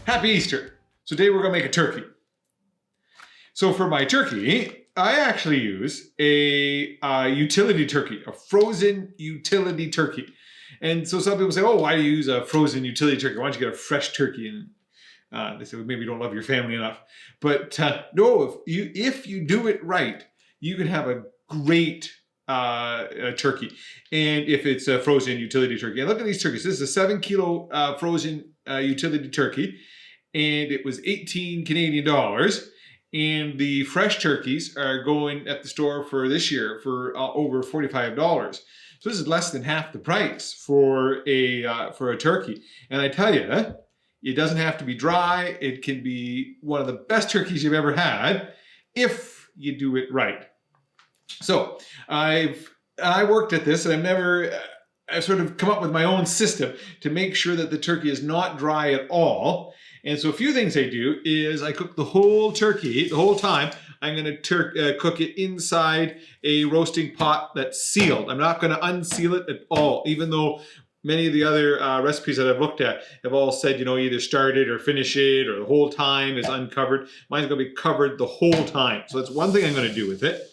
Happy Easter. So today we're going to make a turkey. So for my turkey, I actually use a utility turkey, a frozen utility turkey. And so some people say, oh, why do you use a frozen utility turkey? Why don't you get a fresh turkey? And they say, well, maybe you don't love your family enough. But no, if you do it right, you can have a great turkey. And if it's a frozen utility turkey. And look at these turkeys. This is a 7 kilo frozen utility turkey. And it was 18 Canadian dollars. And the fresh turkeys are going at the store for this year for over $45. So this is less than half the price for a turkey. And I tell you, it doesn't have to be dry. It can be one of the best turkeys you've ever had if you do it right. So I worked at this, and I've sort of come up with my own system to make sure that the turkey is not dry at all. And so a few things I do is I cook the whole turkey the whole time. I'm going to cook it inside a roasting pot that's sealed. I'm not going to unseal it at all, even though many of the other recipes that I've looked at have all said, either start it or finish it or the whole time is uncovered. Mine's going to be covered the whole time. So that's one thing I'm going to do with it.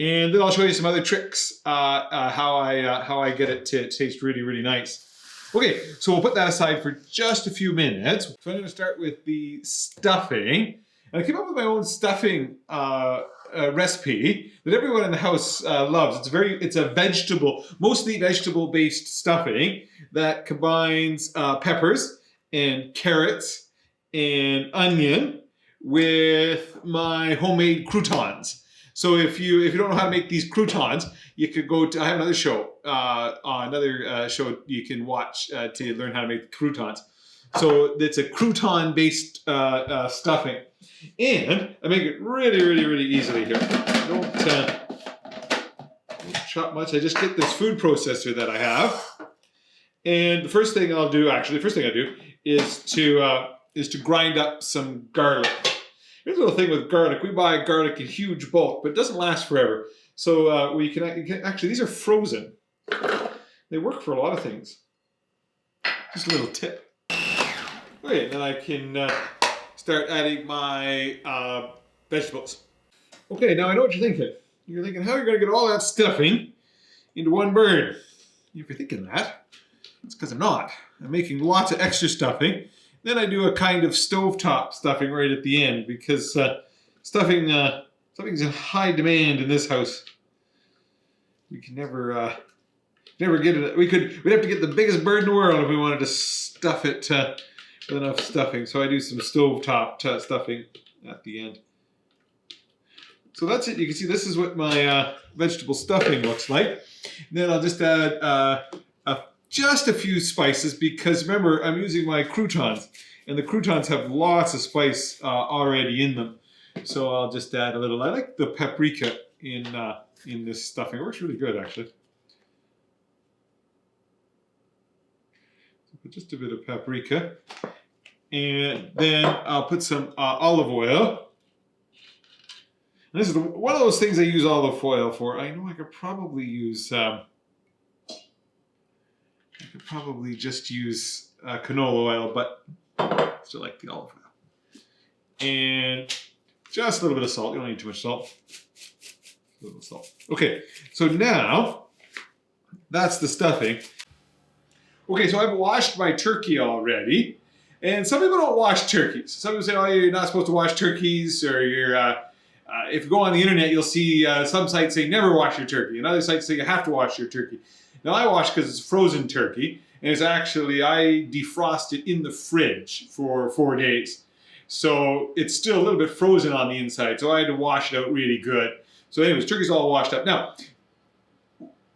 And then I'll show you some other tricks, how I get it to taste really, really nice. Okay, so we'll put that aside for just a few minutes. So I'm going to start with the stuffing. And I came up with my own stuffing recipe that everyone in the house loves. It's a mostly vegetable-based stuffing that combines peppers and carrots and onion with my homemade croutons. So if you don't know how to make these croutons, you could go to, I have another show, show you can watch to learn how to make the croutons. So it's a crouton-based stuffing. And I make it really, really, really easily here. Don't chop much. I just get this food processor that I have. And the first thing I do is to grind up some garlic. Here's a little thing with garlic. We buy garlic in huge bulk, but it doesn't last forever. So you can actually, these are frozen. They work for a lot of things. Just a little tip. Okay, then I can start adding my vegetables. Okay, now I know what you're thinking. You're thinking, how are you going to get all that stuffing into one bird? If you're thinking that, it's because I'm not. I'm making lots of extra stuffing. Then I do a kind of stovetop stuffing right at the end because stuffing's in high demand in this house. We can never get it. We'd have to get the biggest bird in the world if we wanted to stuff it with enough stuffing. So I do some stovetop stuffing at the end. So that's it. You can see this is what my vegetable stuffing looks like. And then I'll just add just a few spices because remember I'm using my croutons and the croutons have lots of spice already in them. So I'll just add a little. I like the paprika in this stuffing. It works really good actually. So put just a bit of paprika, and then I'll put some olive oil. And this is one of those things I use olive oil for. I know I could probably use. I could probably just use canola oil, but I still like the olive oil. And just a little bit of salt. You don't need too much salt. A little salt. Okay, so now that's the stuffing. Okay, so I've washed my turkey already. And some people don't wash turkeys. Some people say, oh, you're not supposed to wash turkeys, or if you go on the internet, you'll see some sites say never wash your turkey, and other sites say you have to wash your turkey. Now I wash because it's frozen turkey, and it's actually, I defrost it in the fridge for 4 days. So it's still a little bit frozen on the inside, so I had to wash it out really good. So anyways, turkey's all washed up. Now,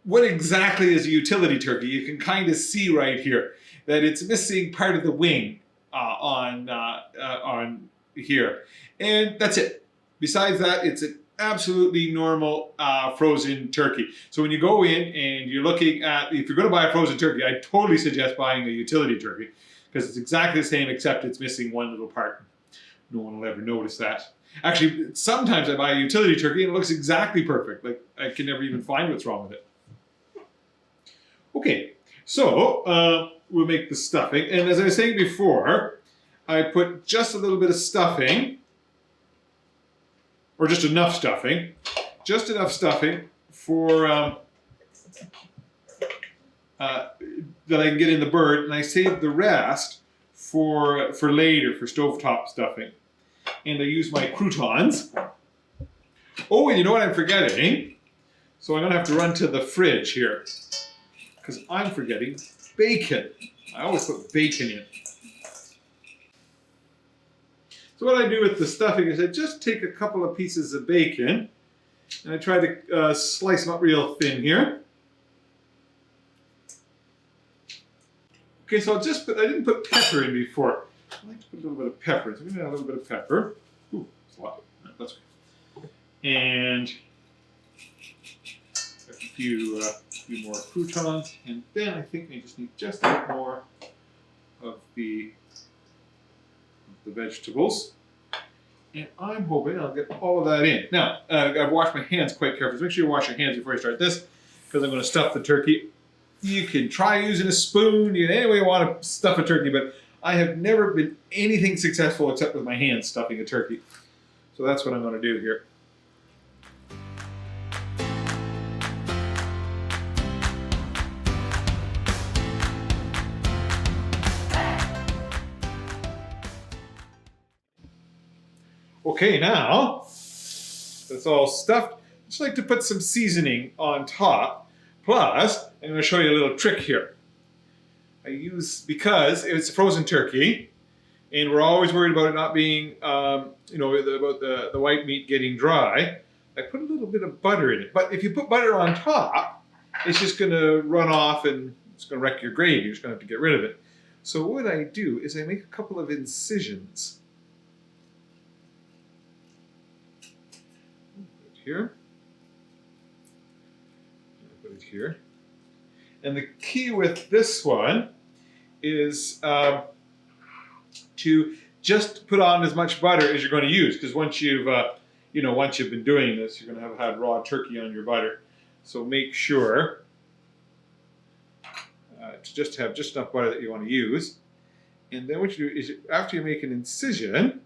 what exactly is a utility turkey? You can kind of see right here that it's missing part of the wing on here. And that's it. Besides that, it's an absolutely normal frozen turkey. So when you go in and you're looking at, if you're going to buy a frozen turkey, I totally suggest buying a utility turkey because it's exactly the same except it's missing one little part. No one will ever notice that. Actually, sometimes I buy a utility turkey and it looks exactly perfect. Like I can never even find what's wrong with it. Okay, so we'll make the stuffing. And as I was saying before, I put just a little bit of stuffing, or just enough stuffing for that I can get in the bird, and I save the rest for later, for stovetop stuffing. And I use my croutons. Oh, and you know what I'm forgetting? So I'm gonna have to run to the fridge here, because I'm forgetting bacon. I always put bacon in. So what I do with the stuffing is I just take a couple of pieces of bacon, and I try to slice them up real thin here. Okay, so I didn't put pepper in before. I like to put a little bit of pepper. So I'm going to add a little bit of pepper. Ooh, that's a lot. That's okay. And a few more croutons. And then I think we just need just a bit more of the vegetables. And I'm hoping I'll get all of that in. Now, I've washed my hands quite carefully. So make sure you wash your hands before you start this, because I'm going to stuff the turkey. You can try using a spoon, any way you want to stuff a turkey, but I have never been anything successful except with my hands stuffing a turkey. So that's what I'm going to do here. Okay, now that's all stuffed. I just like to put some seasoning on top. Plus, I'm going to show you a little trick here. Because it's a frozen turkey, and we're always worried about it not being, about the white meat getting dry, I put a little bit of butter in it. But if you put butter on top, it's just going to run off and it's going to wreck your gravy. You're just going to have to get rid of it. So what I do is I make a couple of incisions. Right here. Here. And the key with this one is to just put on as much butter as you're going to use, because once you've been doing this, you're going to have had raw turkey on your butter. So make sure to just have just enough butter that you want to use. And then what you do is, after you make an incision,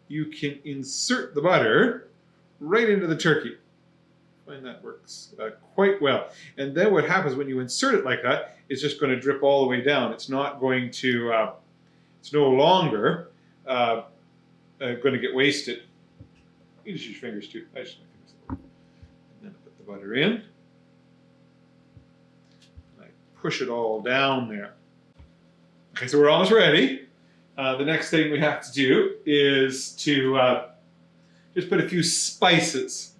you can insert the butter right into the turkey. I find that works quite well. And then what happens when you insert it like that, it's just going to drip all the way down. It's not going to, it's no longer going to get wasted. You just use your fingers too. I just and then I put the butter in. And I push it all down there. Okay, so we're almost ready. The next thing we have to do is to just put a few spices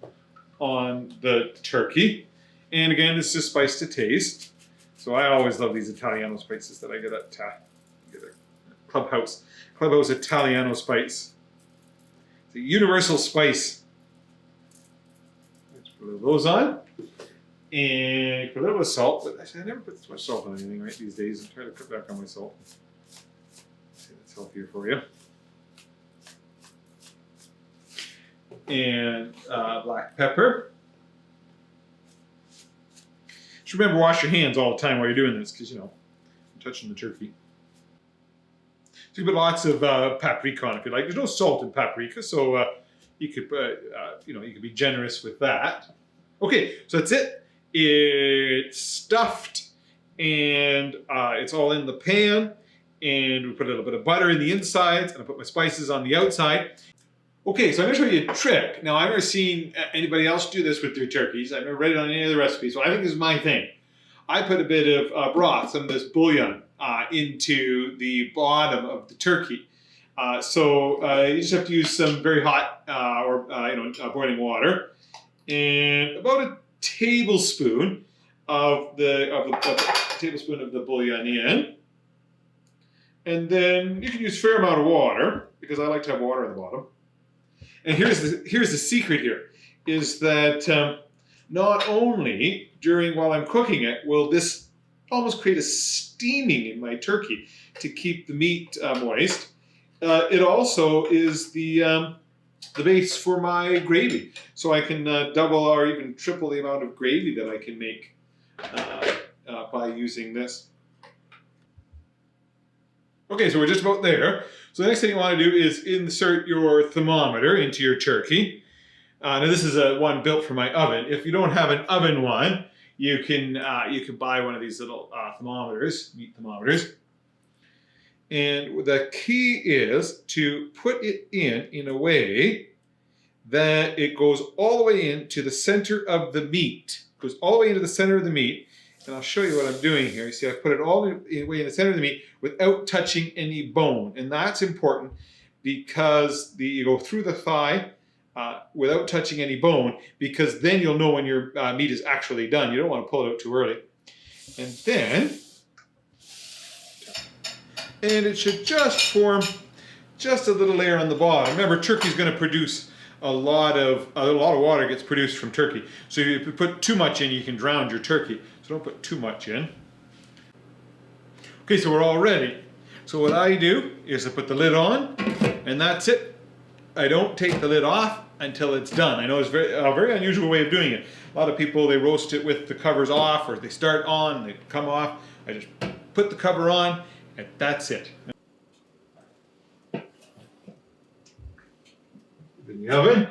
on the turkey. And again, this is spice to taste. So I always love these Italiano spices that I get at Clubhouse Italiano spice. It's a universal spice. Let's put a little of those on. And put a little bit of salt. But actually, I never put so much salt on anything right these days. I'm trying to cut back on my salt. See, that's healthier for you. And black pepper. Just remember, wash your hands all the time while you're doing this, because, you're touching the turkey. So you put lots of paprika on if you like. There's no salt in paprika, so you could, you could be generous with that. Okay, so that's it. It's stuffed, and it's all in the pan. And we put a little bit of butter in the insides, and I put my spices on the outside. Okay, so I'm going to show you a trick. Now, I've never seen anybody else do this with their turkeys. I've never read it on any other recipes, so I think this is my thing. I put a bit of broth, some of this bouillon, into the bottom of the turkey. So you just have to use some very hot boiling water, and about a tablespoon of the bouillon in. And then you can use a fair amount of water, because I like to have water at the bottom. And here's the secret here, is that not only while I'm cooking it will this almost create a steaming in my turkey to keep the meat moist, it also is the base for my gravy. So I can double or even triple the amount of gravy that I can make by using this. Okay, so we're just about there. So the next thing you want to do is insert your thermometer into your turkey. Now this is one built for my oven. If you don't have an oven one, you can buy one of these little thermometers, meat thermometers. And the key is to put it in a way that it goes all the way into the center of the meat. It goes all the way into the center of the meat. And I'll show you what I'm doing here. You see, I put it all the way in the center of the meat without touching any bone. And that's important because you go through the thigh without touching any bone, because then you'll know when your meat is actually done. You don't want to pull it out too early. And then, and it should just form just a little layer on the bottom. Remember, turkey's going to produce a lot of water gets produced from turkey. So if you put too much in, you can drown your turkey. So don't put too much in. Okay, so we're all ready. So what I do is I put the lid on, and that's it. I don't take the lid off until it's done. I know it's a very unusual way of doing it. A lot of people, they roast it with the covers off, or they start on, they come off. I just put the cover on, and that's it. In the oven.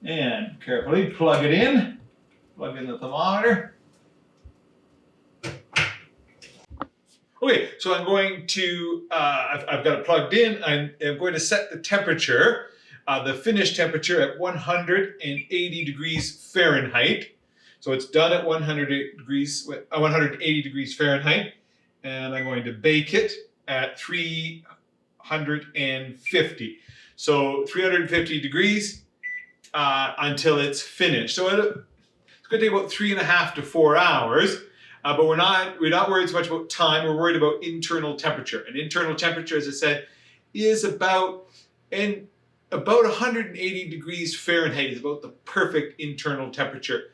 And carefully plug it in. Plug in the thermometer. Okay, so I'm going to, I've got it plugged in. I'm going to set the temperature, the finished temperature at 180 degrees Fahrenheit. So it's done at 180 degrees Fahrenheit. And I'm going to bake it at 350. So 350 degrees until it's finished. So it's going to take about 3.5 to 4 hours. But we're not worried so much about time. We're worried about internal temperature. And internal temperature, as I said, is about 180 degrees Fahrenheit is about the perfect internal temperature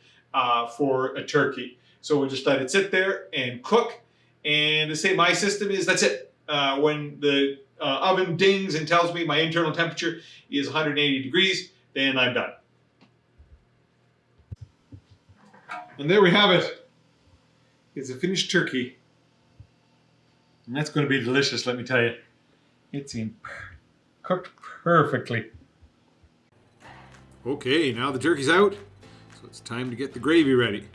for a turkey. So we'll just let it sit there and cook. And to say my system is, that's it. When the oven dings and tells me my internal temperature is 180 degrees, then I'm done. And there we have it. It's a finished turkey. And that's going to be delicious, let me tell you. It's cooked perfectly. Okay, now the turkey's out, so it's time to get the gravy ready.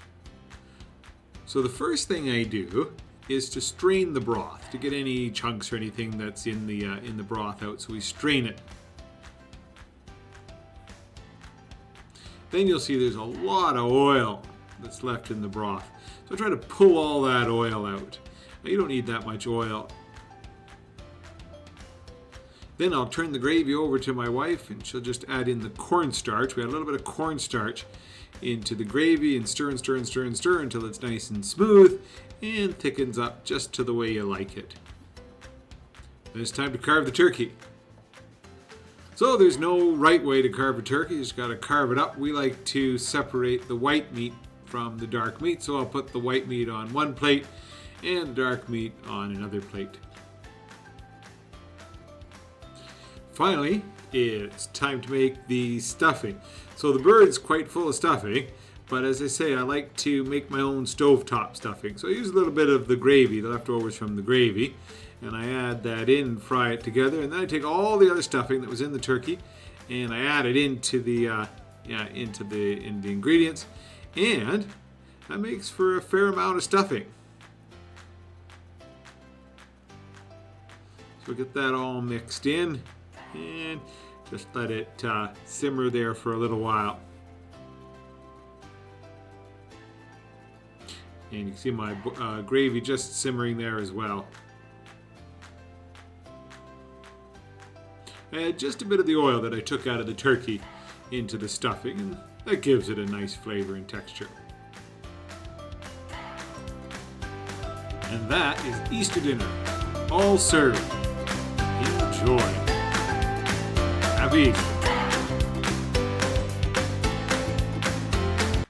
So the first thing I do is to strain the broth to get any chunks or anything that's in the broth out. So we strain it. Then you'll see there's a lot of oil that's left in the broth. So I try to pull all that oil out. Now, you don't need that much oil. Then I'll turn the gravy over to my wife, and she'll just add in the cornstarch. We add a little bit of cornstarch into the gravy and stir and stir and stir and stir until it's nice and smooth and thickens up just to the way you like it. Then it's time to carve the turkey. So there's no right way to carve a turkey. You just got to carve it up. We like to separate the white meat from the dark meat, so I'll put the white meat on one plate and the dark meat on another plate. Finally, it's time to make the stuffing. So the bird's quite full of stuffing, but as I say, I like to make my own stovetop stuffing. So I use a little bit of the gravy, the leftovers from the gravy, and I add that in and fry it together. And then I take all the other stuffing that was in the turkey and I add it into the ingredients, and that makes for a fair amount of stuffing. So get that all mixed in and just let it simmer there for a little while. And you can see my gravy just simmering there as well. Add just a bit of the oil that I took out of the turkey into the stuffing, and that gives it a nice flavor and texture. And that is Easter dinner, all served. Enjoy. Happy Easter.